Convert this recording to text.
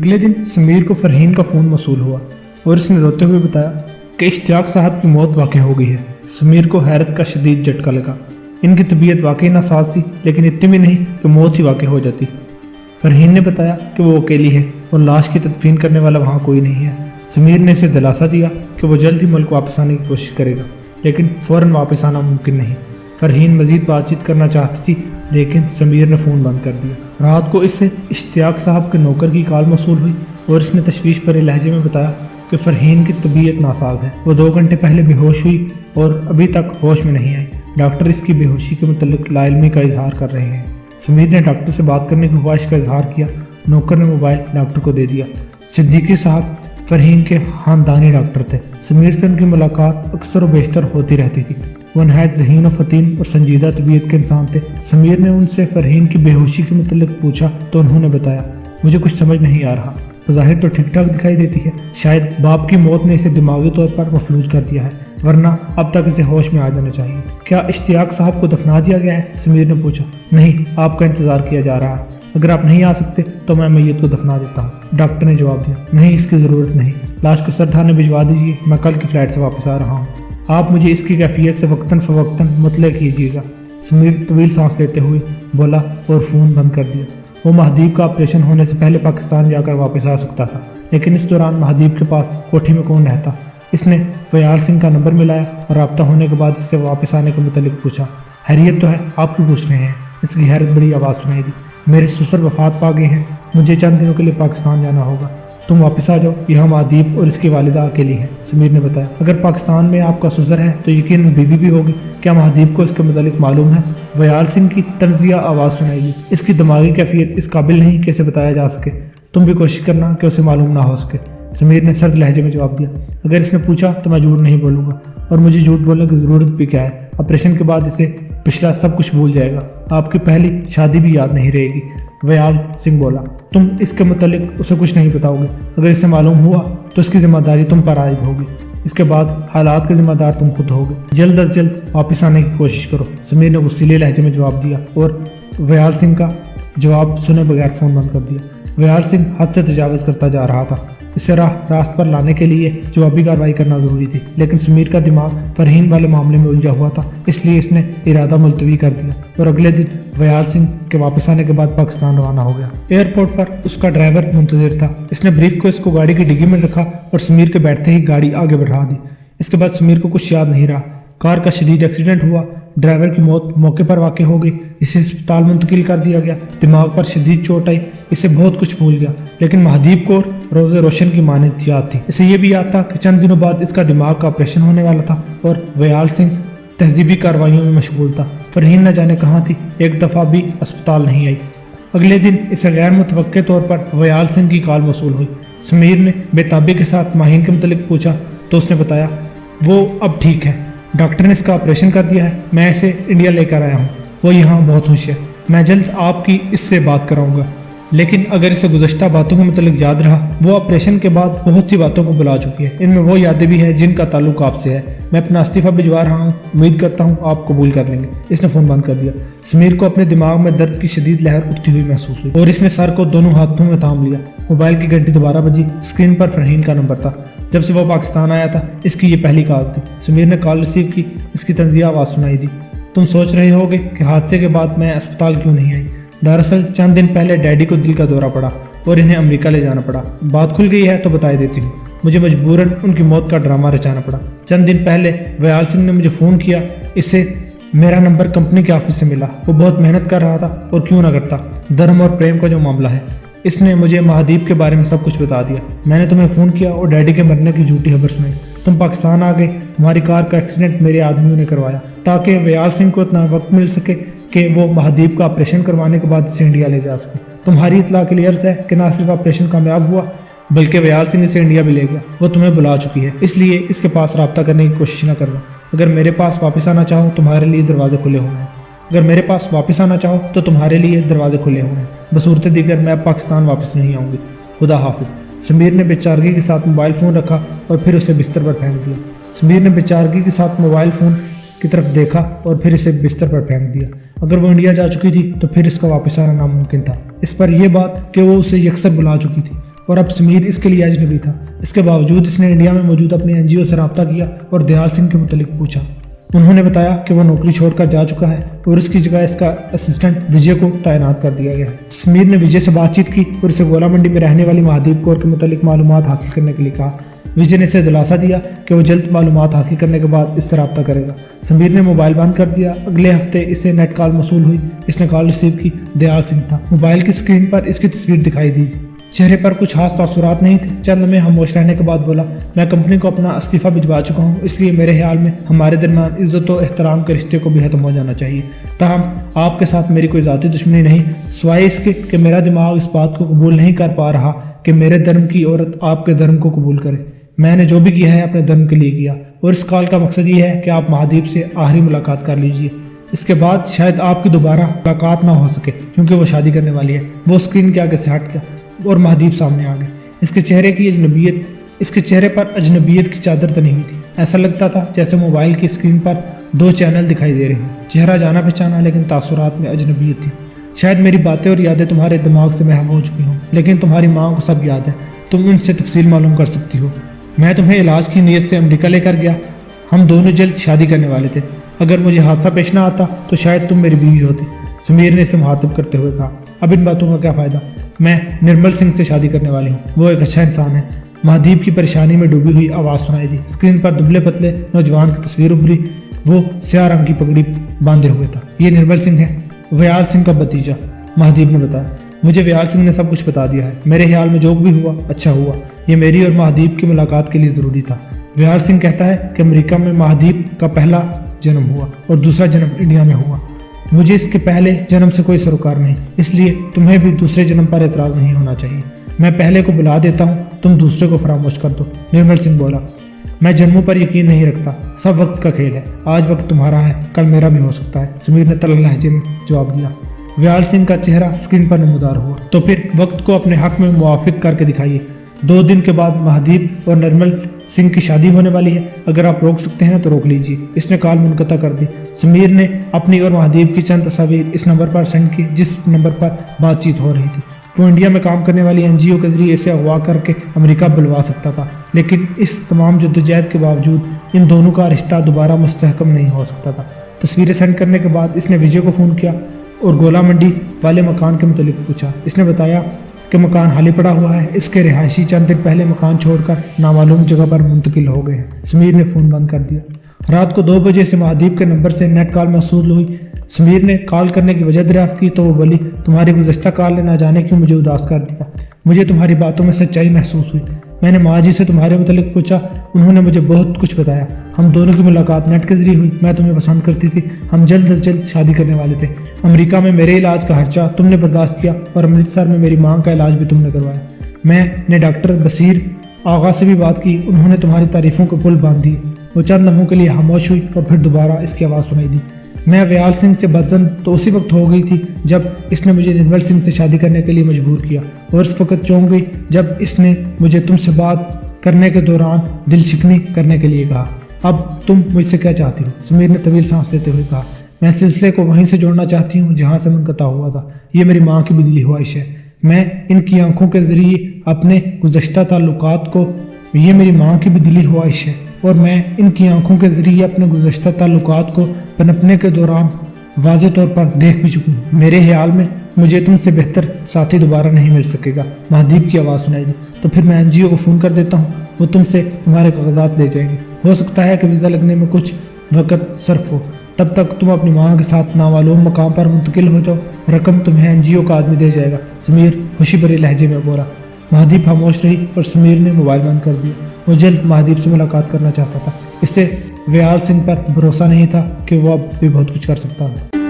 अगले दिन समीर को फरहीन का फ़ोन मौसूल हुआ और उसने रोते हुए बताया कि इश्तियाक साहब की मौत वाक़ई हो गई है। समीर को हैरत का शदीद झटका लगा। इनकी तबीयत वाकई नासाज थी, लेकिन इतनी भी नहीं कि मौत ही वाक़ई हो जाती। फरहीन ने बताया कि वो अकेली है और लाश की तदफीन करने वाला वहाँ कोई नहीं है। समीर ने इसे दिलासा दिया कि वो जल्द ही मुल्क वापस आने की कोशिश करेगा, लेकिन फ़ौरन वापस आना मुमकिन नहीं। फरहीन मज़ीद बातचीत करना चाहती थी, लेकिन समीर ने फ़ोन बंद कर दिया। रात को इससे इश्तियाक साहब के नौकर की कॉल मौसूल हुई और इसने तशवीश भरे लहजे में बताया कि फरहीन की तबीयत नासाज है। वो 2 घंटे पहले बेहोश हुई और अभी तक होश में नहीं आई। डॉक्टर इसकी बेहोशी के मुतल्लिक लाइल्मी का इजहार कर रहे हैं। समीर ने डॉक्टर से बात करने की ख्वाहिश का इजहार किया। नौकर ने मोबाइल डॉक्टर को दे दिया। सिद्दीकी साहब फरहीन के ख़ानदानी डॉक्टर थे। समीर से उनकी मुलाकात अक्सर व बेशतर होती रहती थी। वो नहायत ज़हीन व फ़तीन और संजीदा तबीयत के इंसान थे। समीर ने उनसे फरहीन की बेहोशी के मुतल्लिक पूछा तो उन्होंने बताया, मुझे कुछ समझ नहीं आ रहा। ज़ाहिर तो ठीक ठाक दिखाई देती है। शायद बाप की मौत ने इसे दिमागी तौर पर मफलूज कर दिया है, वरना अब तक इसे होश में आ जाना चाहिए। क्या इश्तियाक साहब को दफना दिया गया है? समीर ने पूछा। नहीं, आपका इंतज़ार किया जा रहा है। अगर आप नहीं आ सकते तो मैं मैयत को दफना देता हूँ, डॉक्टर ने जवाब दिया। नहीं, इसकी ज़रूरत नहीं। लाश को सरठाने भिजवा दीजिए। मैं कल की फ़्लाइट से वापस आ रहा हूँ। आप मुझे इसकी कैफियत से वक्तन फ़वक्तन मुतला कीजिएगा। समीर तवील सांस लेते हुए बोला और फ़ोन बंद कर दिया। वो महदीब का ऑपरेशन होने से पहले पाकिस्तान जाकर वापस आ सकता था, लेकिन इस दौरान महदीब के पास कोठी में कौन रहता। इसने वयाल सिंह का नंबर मिलाया और रब्ता होने के बाद इससे वापस आने के मुतल्लिक पूछा। हैरियत तो है, आप क्यों पूछ रहे हैं? इसकी हैरत बड़ी आवाज़ सुनाई दी। मेरे ससुर वफात पा गए हैं, मुझे चंद दिनों के लिए पाकिस्तान जाना होगा। तुम वापस आ जाओ, यहाँ महदीब और इसकी वालिदा अकेली हैं, समीर ने बताया। अगर पाकिस्तान में आपका ससुर है तो यकीन बीवी भी होगी। क्या महदीब को इसके मुतालिक मालूम है? वयाल सिंह की तंजिया आवाज़ सुनाई। इसकी दिमागी कैफियत इस काबिल नहीं कि इसे बताया जा सके। तुम भी कोशिश करना कि उसे मालूम ना हो सके, समीर ने सर्द लहजे में जवाब दिया। अगर इसने पूछा तो मैं झूठ नहीं बोलूँगा, और मुझे झूठ बोलने की ज़रूरत भी क्या है? ऑपरेशन के बाद इसे पिछला सब कुछ भूल जाएगा। आपकी पहली शादी भी याद नहीं रहेगी, वयाल सिंह बोला। तुम इसके मुतालिक उसे कुछ नहीं बताओगे। अगर इसे मालूम हुआ तो इसकी जिम्मेदारी तुम पर आयद होगी। इसके बाद हालात के जिम्मेदार तुम खुद होगे। जल्द अज जल्द वापस आने की कोशिश करो, समीर ने गुस्सीले लहजे में जवाब दिया और वयाल सिंह का जवाब सुने बगैर फ़ोन बंद कर दिया। वयाल सिंह हद से तजावज़ करता जा रहा था। इसे रास्त पर लाने के लिए जवाबी कार्रवाई करना ज़रूरी थी, लेकिन समीर का दिमाग फरहीन वाले मामले में उलझा हुआ था, इसलिए इसने इरादा मुलतवी कर दिया और अगले दिन वयाल सिंह के वापस आने के बाद पाकिस्तान रवाना हो गया। एयरपोर्ट पर उसका ड्राइवर मुंतज़िर था। इसने ब्रीफ को इसको गाड़ी की डिग्गी में रखा और समीर के बैठते ही गाड़ी आगे बढ़ा दी। इसके बाद समीर को कुछ याद नहीं रहा। कार का शदीद एक्सीडेंट हुआ। ड्राइवर की मौत मौके पर वाक़ई हो गई। इसे अस्पताल मुंतकिल कर दिया गया। दिमाग पर शदीद चोट आई। इसे बहुत कुछ भूल गया, लेकिन महदीब को रोज़े रोशन की मानद याद थी। इसे ये भी याद था कि चंद दिनों बाद इसका दिमाग का ऑपरेशन होने वाला था और वयाल सिंह तहजीबी कार्रवाइयों में मशगूल था। फरहीन न जाने कहाँ थी, एक दफ़ा भी अस्पताल नहीं आई। अगले दिन इसे गैर मुतवक्के तौर पर वयाल सिंह की कॉल मौसूल हुई। समीर ने बेताबी के साथ माहीन के मुतल्लिक पूछा तो उसने बताया वो अब ठीक है, डॉक्टर ने इसका ऑपरेशन कर दिया है। मैं इसे इंडिया लेकर आया हूँ। वो यहाँ बहुत खुश है। मैं जल्द आपकी इससे बात कराऊंगा। लेकिन अगर इसे गुज़श्ता बातों के मुतल्लिक याद रहा, वो ऑपरेशन के बाद बहुत सी बातों को भुला चुकी है। इनमें वो यादें भी हैं जिनका ताल्लुक आपसे है। मैं अपना इस्तीफ़ा भिजवा रहा हूँ। उम्मीद करता हूँ आप कबूल कर लेंगे। इसने फ़ोन बंद कर दिया। समीर को अपने दिमाग में दर्द की शदीद लहर उठती हुई महसूस हुई और इसने सर को दोनों हाथों में थाम लिया। मोबाइल की घंटी दोबारा बजी। स्क्रीन पर फरहीन का नंबर था। जब से वो पाकिस्तान आया था इसकी ये पहली कॉल थी। समीर ने कॉल रिसीव की। इसकी तंजिया आवाज़ सुनाई दी। तुम सोच रहे होगे कि हादसे के बाद मैं अस्पताल क्यों नहीं आई। दरअसल चंद दिन पहले डैडी को दिल का दौरा पड़ा और इन्हें अमेरिका ले जाना पड़ा। बात खुल गई है तो बता देती हूँ। मुझे मजबूरन उनकी मौत का ड्रामा रचाना पड़ा। चंद दिन पहले वयाल सिंह ने मुझे फ़ोन किया। इससे मेरा नंबर कंपनी के ऑफिस से मिला। वो बहुत मेहनत कर रहा था और क्यों ना करता। धर्म और प्रेम का जो मामला है, इसने मुझे महदीब के बारे में सब कुछ बता दिया। मैंने तुम्हें फ़ोन किया और डैडी के मरने की झूठी खबर सुनाई। तुम पाकिस्तान आ गए। हमारी कार का एक्सीडेंट मेरे आदमियों ने करवाया ताकि वयाल सिंह को इतना वक्त मिल सके कि वो महदीब का ऑपरेशन करवाने के बाद इसे इंडिया ले जा सके। तुम्हारी इतला के लिए अर्ज़ है कि ना सिर्फ ऑपरेशन कामयाब हुआ बल्कि वयाल सिंह इसे इंडिया भी ले गया। वो तुम्हें बुला चुकी है, इसलिए इसके पास रब्ता करने की कोशिश न करना। अगर मेरे पास वापस आना चाहो तुम्हारे लिए दरवाजे खुले हुए हैं। अगर मेरे पास वापस आना चाहो तो तुम्हारे लिए दरवाजे खुले हुए हैं। बसूरत दीगर मैं पाकिस्तान वापस नहीं आऊँगी। खुदा हाफिज़। समीर ने बेचारगी के साथ मोबाइल फ़ोन रखा और फिर उसे बिस्तर पर फेंक दिया। समीर ने बेचारगी के साथ मोबाइल फ़ोन की तरफ देखा और फिर इसे बिस्तर पर फेंक दिया। अगर वो इंडिया जा चुकी थी तो फिर इसका वापस आना नामुमकिन था। इस पर यह बात कि वो उसे यकसर बुला चुकी थी और अब समीर इसके लिए अजनबी था। इसके बावजूद इसने इंडिया में मौजूद अपने एनजीओ से रब्ता किया और दयाल सिंह के मुतालिक पूछा। उन्होंने बताया कि वो नौकरी छोड़कर जा चुका है और उसकी जगह इसका असिस्टेंट विजय को तैनात कर दिया गया है। समीर ने विजय से बातचीत की और उसे गोला मंडी में रहने वाली महादीप कौर के मुतालिक मालूमात हासिल करने के लिए कहा। विजय ने इसे दिलासा दिया कि वो जल्द मालूमात हासिल करने के बाद इससे रब्ता करेगा। समीर ने मोबाइल बंद कर दिया। अगले हफ्ते इसे नेट कॉल मौसूल हुई। इसने कॉल रिसीव की। दयाल सिंह था। मोबाइल की स्क्रीन पर इसकी तस्वीर दिखाई दी। चेहरे पर कुछ खास तासुरात नहीं थे। चंद लम्हे खामोश रहने के बाद बोला, मैं कंपनी को अपना इस्तीफा भिजवा चुका हूँ, इसलिए मेरे ख्याल में हमारे दरमियान इज्जत और एहतराम के रिश्ते को भी खत्म हो जाना चाहिए। ताहम आपके साथ मेरी कोई ज़ाती दुश्मनी नहीं, सिवाय इसके कि मेरा दिमाग इस बात को कबूल नहीं कर पा रहा कि मेरे धर्म की औरत आपके धर्म को कबूल करे। मैंने जो भी किया है अपने धर्म के लिए किया और इस कॉल का मकसद ये है कि आप महादीप से आखिरी मुलाकात कर लीजिए। इसके बाद शायद आपकी दोबारा मुलाकात ना हो सके क्योंकि वो शादी करने वाली है। वो स्क्रीन के आगे से हट गया और महादीप सामने आ गए। इसके चेहरे पर अजनबियत की चादर तनी हुई थी। ऐसा लगता था जैसे मोबाइल की स्क्रीन पर दो चैनल दिखाई दे रहे हैं। चेहरा जाना पहचाना, लेकिन तासुरात में अजनबियत थी। शायद मेरी बातें और यादें तुम्हारे दिमाग से महव हो चुकी हों, लेकिन तुम्हारी माँ को सब याद है। तुम उनसे तफसील मालूम कर सकती हो। मैं तुम्हें इलाज की नीयत से अमेरिका लेकर गया। हम दोनों जल्द शादी करने वाले थे। अगर मुझे हादसा पेश ना आता तो शायद तुम मेरी बीवी होती। समीर ने इसे मुखातिब करते हुए कहा, अब इन बातों का क्या फ़ायदा? मैं निर्मल सिंह से शादी करने वाली हूँ। वो एक अच्छा इंसान है। महादीप की परेशानी में डूबी हुई आवाज़ सुनाई दी। स्क्रीन पर दुबले पतले नौजवान की तस्वीर उभरी। वो स्याह रंग की पगड़ी बांधे हुए था। ये निर्मल सिंह है, व्याल सिंह का भतीजा, महादीप ने बताया। मुझे व्याल सिंह ने सब कुछ बता दिया है। मेरे ख्याल में जो भी हुआ अच्छा हुआ। ये मेरी और महादीप की मुलाकात के लिए ज़रूरी था। व्याल सिंह कहता है कि अमेरिका में महादीप का पहला जन्म हुआ और दूसरा जन्म इंडिया में हुआ। मुझे इसके पहले जन्म से कोई सरोकार नहीं, इसलिए तुम्हें भी दूसरे जन्म पर एतराज़ नहीं होना चाहिए। मैं पहले को बुला देता हूँ, तुम दूसरे को फरामोश कर दो। निर्मल सिंह बोला, मैं जन्मों पर यकीन नहीं रखता। सब वक्त का खेल है। आज वक्त तुम्हारा है, कल मेरा भी हो सकता है। समीर ने तल्ख लहजे में जवाब दिया। व्याल सिंह का चेहरा स्क्रीन पर नमूदार हुआ। तो फिर वक्त को अपने हक में मुवाफिक करके दिखाइए। 2 दिन के बाद महादीप और निर्मल सिंह की शादी होने वाली है। अगर आप रोक सकते हैं तो रोक लीजिए। इसने कॉल मुनक़ता कर दी। समीर ने अपनी और महादीप की चंद तस्वीर इस नंबर पर सेंड की जिस नंबर पर बातचीत हो रही थी। वो इंडिया में काम करने वाली एनजीओ के जरिए इसे अगवा करके अमेरिका बुलवा सकता था, लेकिन इस तमाम जद्दोजहद के बावजूद इन दोनों का रिश्ता दोबारा मुस्तहकम नहीं हो सकता था। तस्वीरें सेंड करने के बाद इसने विजय को फ़ोन किया और गोला मंडी वाले मकान के मुतालिक पूछा। इसने बताया कि मकान खाली पड़ा हुआ है। इसके रिहायशी चंद दिन पहले मकान छोड़कर नामालूम जगह पर मुंतकिल हो गए हैं। समीर ने फ़ोन बंद कर दिया। रात को 2 बजे से महादीप के नंबर से नेट कॉल मौसूल हुई। समीर ने कॉल करने की वजह दरियाफ्त की तो वो बोली, तुम्हारी गुज़श्ता कॉल ने ना जाने क्यों मुझे उदास कर दिया। मुझे तुम्हारी बातों में सच्चाई महसूस हुई। मैंने माँ जी से तुम्हारे मुतालिक पूछा। उन्होंने मुझे बहुत कुछ बताया। हम दोनों की मुलाकात नेट के जरिए हुई। मैं तुम्हें पसंद करती थी। हम जल्द अज जल्द शादी करने वाले थे। अमेरिका में मेरे इलाज का खर्चा तुमने बर्दाश्त किया और अमृतसर में मेरी माँ का इलाज भी तुमने करवाया। मैंने डॉक्टर बसीर आगा से भी बात की। उन्होंने तुम्हारी तारीफ़ों को पुल बांध दिए। वो चंद लम्हों के लिए खामोश हुई और फिर दोबारा इसकी आवाज़ सुनाई दी। मैं व्याल सिंह से बदजन तो उसी वक्त हो गई थी जब इसने मुझे निर्मल सिंह से शादी करने के लिए मजबूर किया, और इस वक्त चौंक गई जब इसने मुझे तुमसे बात करने के दौरान दिल शिकनी करने के लिए कहा। अब तुम मुझसे क्या चाहती हो? समीर ने तवील सांस लेते हुए कहा। मैं सिलसिले को वहीं से जोड़ना चाहती हूँ जहाँ से मुनक़ता हुआ था। ये मेरी माँ की भी दिली ख्वाहिश है। मैं इनकी आंखों के ज़रिए अपने गुज़श्ता ताल्लुकात को, ये मेरी माँ की भी दिली ख्वाहिश है और मैं इनकी आंखों के ज़रिए अपने गुज़श्ता ताल्लुकात को पनपने के दौरान वाज़े तौर पर देख भी चुकी हूँ। मेरे ख्याल में मुझे तुमसे बेहतर साथी दोबारा नहीं मिल सकेगा। महादीप की आवाज़ सुनाई दी। तो फिर मैं एनजीओ को फ़ोन कर देता हूँ, वो तुमसे तुम्हारे कागजात ले जाएंगे। हो सकता है कि वीज़ा लगने में कुछ वक्त सर्फ हो। तब तक तुम अपनी माँ के साथ नामालूम मकाम पर मुंतकिल हो जाओ। रकम तुम्हें एनजीओ का आदमी दे जाएगा। समीर खुशी भरे लहजे में बोला। महादीप खामोश रही और समीर ने मोबाइल बंद कर दिया। वो जल्द महादीप से मुलाकात करना चाहता था। इससे व्याल सिंह पर भरोसा नहीं था कि वो अब भी बहुत कुछ कर सकता है।